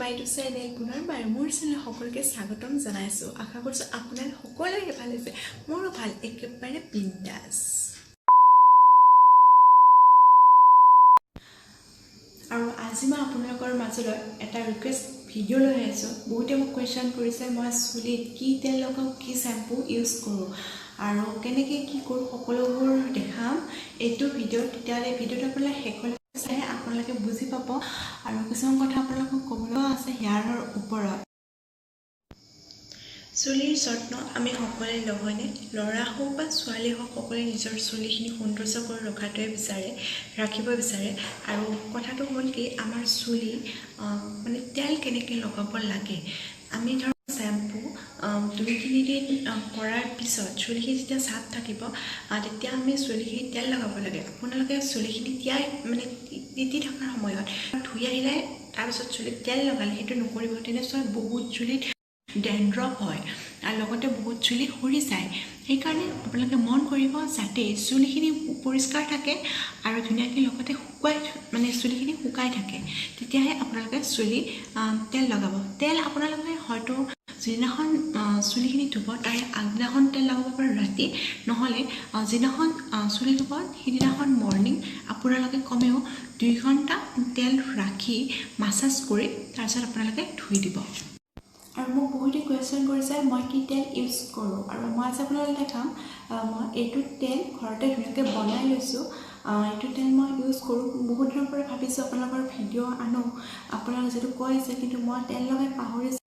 বাইদেউ চেনেল পুনৰবাৰ মোৰ চেনেল সকলোকে স্বাগতম জনাইছোঁ। আশা কৰিছোঁ আপোনাৰ সকলোৰে ভাল হৈছে, মোৰো ভাল, একেবাৰে বিন্দাছ। আৰু আজি মই আপোনালোকৰ মাজলৈ এটা ৰিকুৱেষ্ট ভিডিঅ' লৈ আহিছোঁ। বহুতে মোক কুৱেশ্যন কৰিছে মই চুলিত কি তেল লগাওঁ, কি শ্বেম্পু ইউজ কৰোঁ আৰু কেনেকৈ কি কৰোঁ সকলোবোৰ দেখাম এইটো ভিডিঅ'ত। তেতিয়াহ'লে ভিডিঅ'টো আপোনালোকে শেষলৈ চাই আপোনালোকে বুজি পাব আৰু কিছুমান কথা আপোনালোকক ক'বলৈও আছে হেয়াৰৰ ওপৰত। চুলিৰ যত্ন আমি সকলোৱে লওঁনে? ল'ৰা হওক বা ছোৱালী হওক সকলোৱে নিজৰ চুলিখিনি সৌন্দৰ্য কৰি ৰাখিব বিচাৰে। আৰু কথাটো হ'ল কি, আমাৰ চুলি মানে তেল কেনেকৈ লগাব লাগে। আমি ধৰক শ্বেম্পু 2-3 দিন কৰাৰ পিছত চুলিখিনি যেতিয়া চাফ থাকিব তেতিয়া আমি চুলিখিনি তেল লগাব লাগে। আপোনালোকে চুলিখিনি তিতি থকাৰ সময়ত ধুই আহিলে তাৰপিছত চুলিত তেল লগালে সেইটো নকৰিব। তেনেকৈ বহুত চুলিত ডেণ্ড্ৰফ হয় আৰু লগতে বহুত চুলি সৰি যায়। সেইকাৰণে আপোনালোকে মন কৰিব যাতে চুলিখিনি পৰিষ্কাৰ থাকে আৰু ধুনীয়াকৈ লগতে চুলিখিনি শুকাই থাকে, তেতিয়াহে আপোনালোকে তেল লগাব। তেল আপোনালোকে হয়তো যিদিনাখন চুলিখিনি ধুব তাৰে আগদিনাখন তেল লগাব পাৰে ৰাতি, নহ'লে যিদিনাখন চুলি ধুব সেইদিনাখন মৰ্ণিং আপোনালোকে কমেও 2 ঘণ্টা তেল ৰাখি মাছাজ কৰি তাৰপিছত আপোনালোকে ধুই দিব। আৰু মোক বহুতে কুৱেশ্যন কৰিছে মই কি তেল ইউজ কৰোঁ, আৰু মই আজি আপোনালোকে দেখাম। মই এইটো তেল ঘৰতে ধুনীয়াকৈ বনাই লৈছোঁ। এইটো তেল মই ইউজ কৰোঁ। বহুত দিনৰ পৰা ভাবিছোঁ আপোনালোকৰ ভিডিঅ' আনো, আপোনালোকে যিটো কৈছে, কিন্তু মই তেল লগাই পাহৰিছোঁ,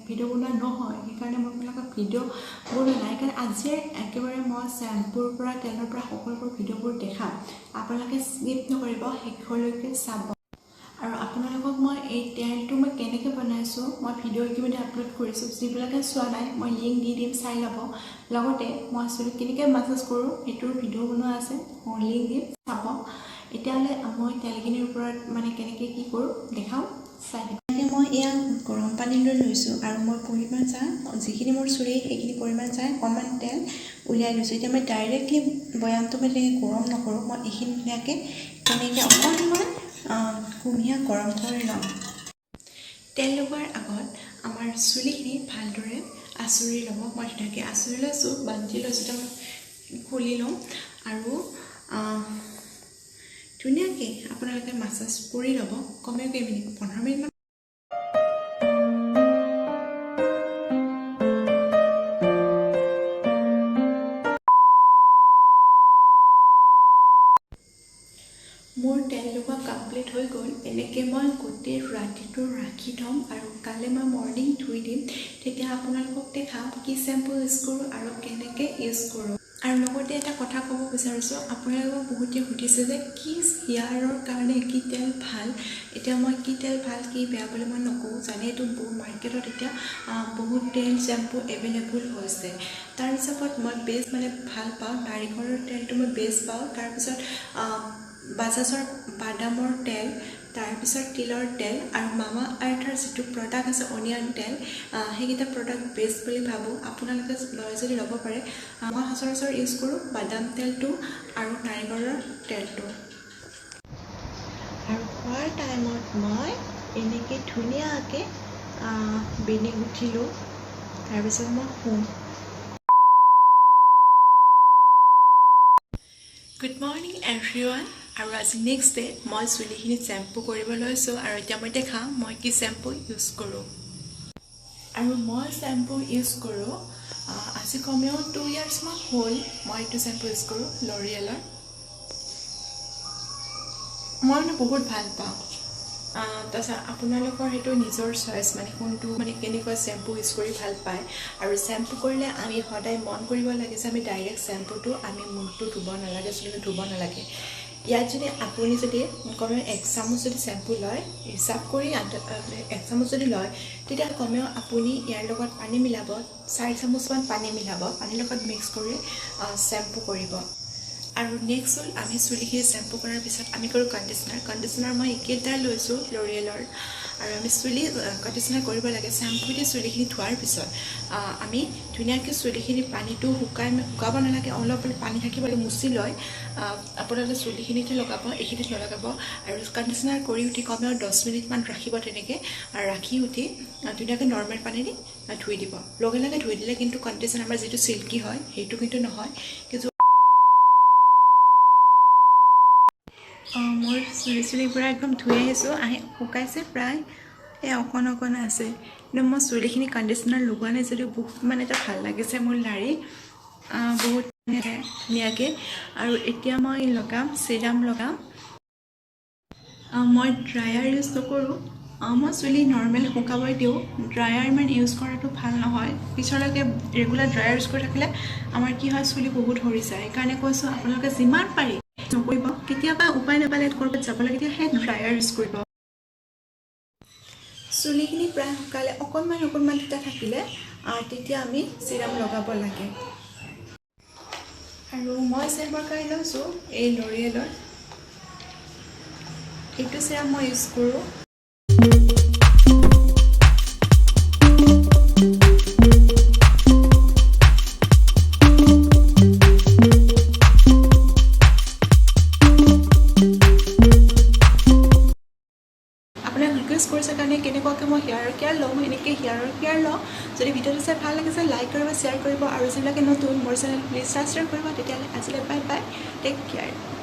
ভিডিঅ' বনোৱা নহয়। সেইকাৰণে মই আপোনালোকক ভিডিঅ' বনোৱা নাই। সেইকাৰণে আজিয়ে একেবাৰে মই শ্বেম্পুৰ পৰা তেলৰ পৰা সকলোবোৰ ভিডিঅ'বোৰ দেখাম। আপোনালোকে স্কিপ নকৰিব, শেষলৈকে চাব। আৰু আপোনালোকক মই এই তেলটো মই কেনেকৈ বনাইছোঁ মই ভিডিঅ' ইতিমধ্যে আপলোড কৰিছোঁ। যিবিলাকে চোৱা নাই মই লিংক দি দিম, চাই ল'ব। লগতে মই চুলিত কেনেকৈ মাছাজ কৰোঁ সেইটোৰ ভিডিঅ' বনোৱা আছে, মই লিংক দিম, চাব। এতিয়াহ'লে মই তেলখিনিৰ ওপৰত কেনেকৈ কি কৰোঁ দেখাওঁ, চাই দিম। মই এয়া গৰম পানী লৈ লৈছোঁ আৰু মই পৰিমাণ চাই যিখিনি মোৰ চুলি সেইখিনি পৰিমাণ চাই অকণমান তেল উলিয়াই লৈছোঁ। এতিয়া মই ডাইৰেক্টলি বৈয়ামটো গৰম নকৰোঁ, মই এইখিনি ধুনীয়াকৈ তেনেকৈ অকণমান কুহুমীয়া গৰম কৰি লওঁ। তেল লগোৱাৰ আগত আমাৰ চুলিখিনি ভালদৰে আঁচুৰি ল'ব। মই ধুনীয়াকৈ আঁচুৰি লৈছোঁ, বান্ধি লৈছোঁ। এতিয়া মই খুলি লওঁ আৰু ধুনীয়াকৈ আপোনালোকে মাছাজ কৰি ল'ব, কমেও কেইমিনিট 15 মিনিটমান। মোৰ তেল লগোৱা কমপ্লিট হৈ গ'ল। এনেকৈ মই গোটেই ৰাতিটো ৰাখি থ'ম আৰু কালি মই মৰ্ণিং ধুই দিম। তেতিয়া আপোনালোকক দেখাম কি শ্বেম্পু ইউজ কৰোঁ আৰু কেনেকৈ ইউজ কৰোঁ। আৰু লগতে এটা কথা ক'ব বিচাৰিছোঁ, আপোনালোকক বহুতে সুধিছে যে কি হেয়াৰৰ কাৰণে কি তেল ভাল। এতিয়া মই কি তেল ভাল কি বেয়া বুলি মই নকওঁ, জানেতো মাৰ্কেটত এতিয়া বহুত তেল শ্বেম্পু এভেইলেবল হৈছে। তাৰ হিচাপত মই বেষ্ট ভাল পাওঁ, নাৰিকলৰ তেলটো মই বেষ্ট পাওঁ। তাৰপিছত বাজাজৰ বাদামৰ তেল, তাৰপিছত তিলৰ তেল আৰু মামা আৰ্থৰ যিটো প্ৰডাক্ট আছে অনিয়ন তেল, সেইকেইটা প্ৰডাক্ট বেষ্ট বুলি ভাবোঁ। আপোনালোকে লয় যদি ল'ব পাৰে। মই সচৰাচৰ ইউজ কৰোঁ বাদাম তেলটো আৰু নাৰিকলৰ তেলটো। আৰু খোৱাৰ টাইমত মই এনেকৈ ধুনীয়াকৈ বেনি উঠিলোঁ, তাৰপিছত মই শুম। Good morning everyone. আৰু আজি নেক্সট ডে মই চুলিখিনি শ্বেম্পু কৰিব লৈছোঁ আৰু এতিয়া মই দেখাম মই কি শ্বেম্পু ইউজ কৰোঁ। আৰু মই শ্বেম্পু ইউজ কৰোঁ আজি কমেও 2 ইয়াৰ্ছমান হ'ল মই এইটো শ্বেম্পু ইউজ কৰোঁ ল'ৰিয়েলৰ। মই বহুত ভাল পাওঁ। তাৰপিছত আপোনালোকৰ সেইটো নিজৰ চইচ, কোনটো কেনেকুৱা শ্বেম্পু ইউজ কৰি ভাল পায়। আৰু শ্বেম্পু কৰিলে আমি সদায় মন কৰিব লাগে যে আমি ডাইৰেক্ট শ্বেম্পুটো আমি মুখটো ধুব নালাগে, চুলিটো ধুব নালাগে। ইয়াত যদি আপুনি কমেও 1 চামুচ যদি শ্বেম্পু লয়, হিচাপ কৰি 1 চামুচ যদি লয়, তেতিয়া কমেও আপুনি ইয়াৰ লগত পানী মিলাব, 4 চামুচমান পানী মিলাব, পানীৰ লগত মিক্স কৰি শ্বেম্পু কৰিব। আৰু নেক্সট হ'ল আমি চুলিখিনি শ্বেম্পু কৰাৰ পিছত আমি কৰোঁ কণ্ডিচনাৰ। মই এইকেইটা লৈছোঁ ল'ৰিয়েলৰ। আৰু আমি চুলি কণ্ডিশ্যনাৰ কৰিব লাগে শ্বেম্পু দি চুলিখিনি ধোৱাৰ পিছত আমি ধুনীয়াকৈ চুলিখিনি পানীটো শুকাব নালাগে, অলপ পানী থাকিব লাগে, মুচি লৈ আপোনালোকে চুলিখিনিতে লগাব, এইখিনিত নলগাব। আৰু কণ্ডিশ্যনাৰ কৰি উঠি কমেও 10 মিনিটমান ৰাখিব তেনেকৈ, আৰু ৰাখি উঠি ধুনীয়াকৈ নৰ্মেল পানী দি ধুই দিব। লগে লগে ধুই দিলে কিন্তু কণ্ডিশ্যনাৰ আমাৰ যিটো চিল্কি হয় সেইটো কিন্তু নহয়। কিন্তু মোৰ চুলিবোৰ একদম ধুই আহিছোঁ, শুকাইছে প্ৰায় অকণ আছে, কিন্তু মই চুলিখিনি কণ্ডিশ্যনাৰ লগোৱা নাই যদিও বহুত মানে এটা ভাল লাগিছে মোৰ লাৰি বহুত ধুনীয়াকৈ। আৰু এতিয়া মই লগাম চিৰাম লগাম। মই ড্ৰায়াৰ ইউজ নকৰোঁ, মই চুলি নৰ্মেল শুকাবই দিওঁ। ড্ৰায়াৰ ইমান ইউজ কৰাটো ভাল নহয়, পিছলৈকে ৰেগুলাৰ ড্ৰায়াৰ ইউজ কৰি থাকিলে আমাৰ কি হয় চুলি বহুত সৰি যায়। সেইকাৰণে কৈছোঁ আপোনালোকে যিমান পাৰি নকৰিব, কেতিয়াবা উপায় নাপালে ক'ৰবাত যাব লাগে তেতিয়া সেই ড্ৰায়াৰ ইউজ কৰিব। চুলিখিনি প্ৰায় শুকালে অকণমান তিতা থাকিলে তেতিয়া আমি চিৰাম লগাব লাগে। আৰু মই চেম্পাৰ কাঢ়ি লৈছোঁ এই লৰিয়েলৰ, এইটো চিৰাম মই ইউজ কৰোঁ। ৰিকুৱেষ্ট কৰিছে কাৰণে কেনেকুৱাকৈ মই হেয়াৰৰ কেয়াৰ লওঁ, এনেকৈ হেয়াৰৰ কেয়াৰ লওঁ। যদি ভিডিঅ'টো চাই ভাল লাগিছে লাইক কৰিব, শ্বেয়াৰ কৰিব, আৰু যিবিলাকে নতুন মোৰ চেনেল প্লিজ ছাবস্ক্ৰাইব কৰিব। তেতিয়াহ'লে আজিলৈ বাই বাই, টেক কেয়াৰ।